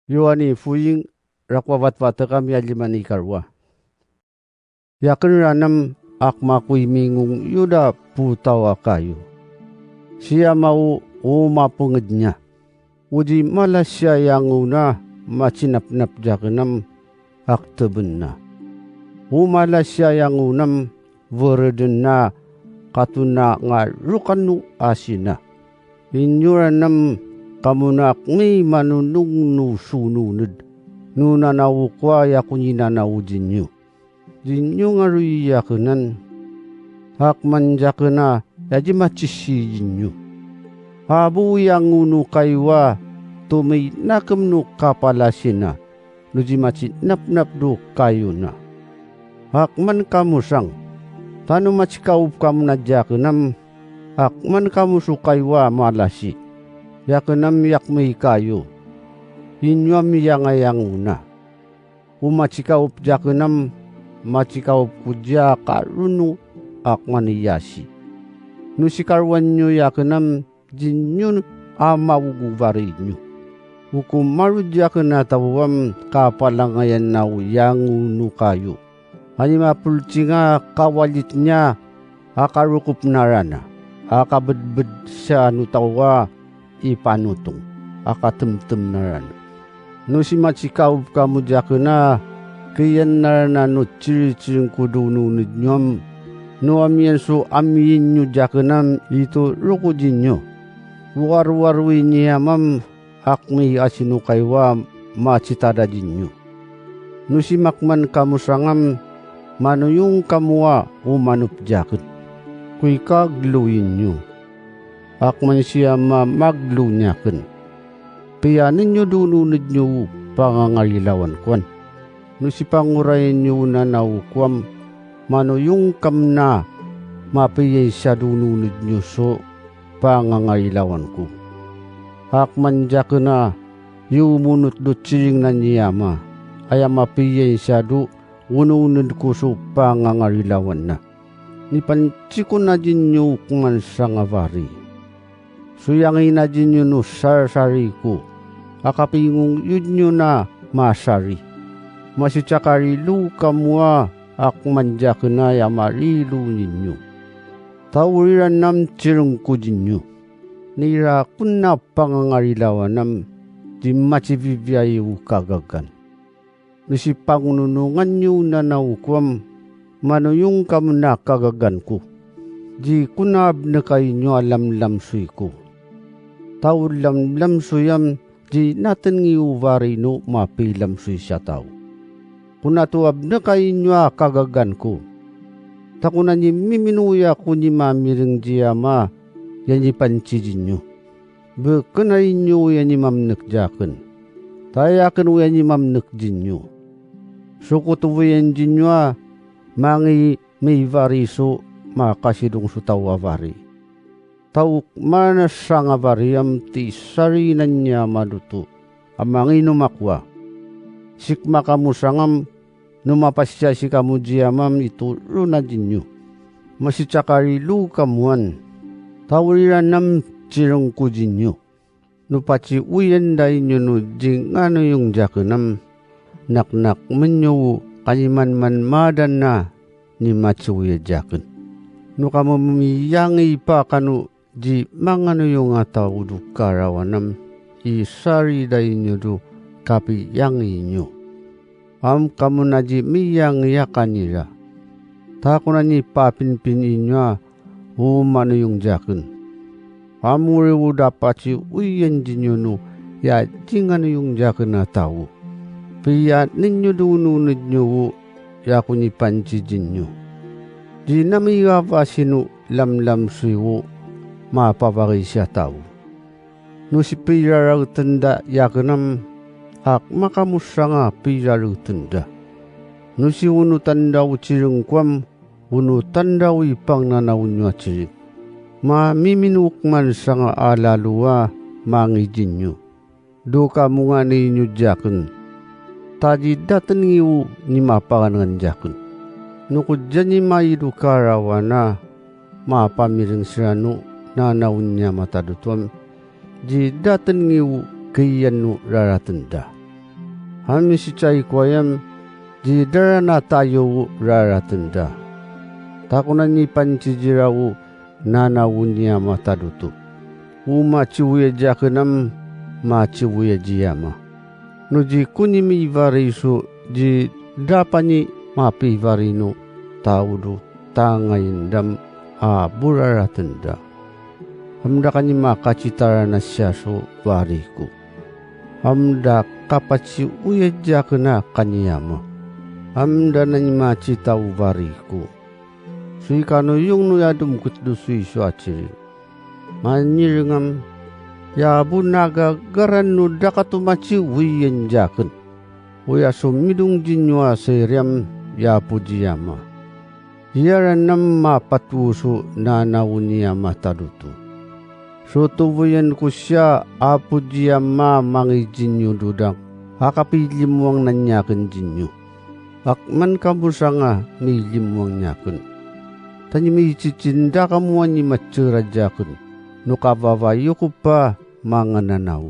Yuani fuying rakwawat-wata kami alimani karwa. Yakin ranam akmakui mingung yuda putawa kayo. Siya mau umapungid niya. Uji malas siya yang una macinap-nap jakinam akteben na. Umalas siya yang unam verden na katuna nga rukanu asina. Inyuranam kamunak may manunung nusununod. Nuna nawukwa yakunina nawujin nyo. Jinyo nga ruyakunan. Hakman jakuna yaji machisijin nyo. Habu yang unu kaywa tumay nakamnu kapalasina. Nuji machi nap-nap do kayo na. Hakman kamu sang. Tano machikaup kamu na jakunam. Hakman kamu sukaywa malasi. Yakunam yakmay kayo. Inyam yang una. Umachikaup jakunam. Machikaup kudya karunu akmaniyasi. Nusikarwan nyo yakunam jinyun amawugubari nyo. Hukum marudya kunatawam kapalangayan na yang unu kayo. Hanima pulcinga kawalit niya akarukup narana. Akabedbed sa nutawa ipanutong. Akatemtem narana. Nusi machikaup kamu jakuna. Kiyan narana no ciri-ciring kudununid nyom. No amiyan so amiyin nyo jakunam ito rukujin nyo. War-warwi niya mam akmi asino kaywa macitadadin nyo. Nusi makman kamu sangam manuyong kamuwa umanup jakun. Kuy kagluin nyo. Akman siya maglu nyakin. Piyanin nyo dununid nyo pangangalilawan kwan. Nusi pangurayin nyo na naukwam manuyong kamna mapiyay sa dununid nyo so pangangailawan ko. Hakman dya na yumunot do tsiring na niyama ay mapiyay sa do ununid ko so pangangailawan na. Nipanchiko na din nyo kuman sa ngavari. Suyangin na din nyo no sarsari ko. Akapingong yun nyo na masari. Masitsakari lu kamwa akman dya na yamarilu ninyo. Tauriran nam tirong kudinyo. Nira kuna pangangarilawanam di machiviviayu kagagan. Nisi pangununungan nyo na naukwam manuyong kamu na kagagan ko. Di kunab na kayo nyo alam-lam suy ko. Tau lam-lam suyam di natin ngiuvari no mapilam suy siya tao. Kunatuab na kayo nyo kagagan ko. Takuna ni miminuya ko ni mamiring diyama yan ni panchijin nyo. Bekenay nyo yan ni mamnek jaken. Tayaken yan ni mamnek jin nyo. Sukutuwayan jin nyo mangi may variso makasidong sutawa vari. Tauk manas sanga variam ti sarinan niya maduto. Amangi numakwa. Sikma kamu sangam numapasya si kamu jiyamam itu runadin nyo. Masitsakari lu kamuan. Tawiriran nam cirong kujin nyo. Nupachi uyan dahi nyo no jing ano yung jakunam. Nak-nak menyo kaniman-man madan na ni machuya jakun. No kamu miyangi pa kanu di mangano yung ataw du karawanam. Isari dahi nyo do kapi yangi nyo. Kamu naji miyang yakanira. Tako na ni papinpin inyo umano yung jakun. Amuriwu dapat si uyan dinyo no ya jingano yung jakun na tao. Piya ninyo dununod nyo ya kuni panchijin nyo. Di namiga pa sino lam-lam suyo mapapaki siya tao. No si piraraw tanda yakunam ak makamusa nga piraru tanda. Nusi unutan daw cireng kwam, unutan daw ipang nanawun nyo cirik. Mamiminuk man sa nga alalua mangijin nyo. Do ka mo nga ninyo jakun. Tadi datan ngiu ni mapangan jakun. Nukod dyan ni maidu karawana, mapamiring siya no nanawun niya matadutuam. Di datan ngiu kayan no raratanda. Hami si cai kwayam di darana tayo raratenda. Takunan ni pancijirawu nana wunya matadutu. Uma ciwuya jakenam ma ciwuya jiyama. Nuji kunimi varisu ji dapani mapi varinu taudu tangayindam a buraratenda. Hamda kanyi makacitara na siyaso variku. Hamda kapaci uya jakena kanyama. Hamda nanyi macitau variku. Sui kano yung nuyadum kutdusui suaciri. Manyiringam ya bunaga garan nu dakatumaci uyen jaken. Uya sumidung jinyua seriam ya pujiyama. Yaranam mapatusu nanawuniyama tadutu. Sutubuyan ko siya apujiyama mangijinyo dudang. Hakapilimwang nanyaken jinyo. Akman kabusa nga milimwang nyaken. Tanyi michicinda kamuan ni matsura jaken. Nukabavayo ko pa mga nanaw.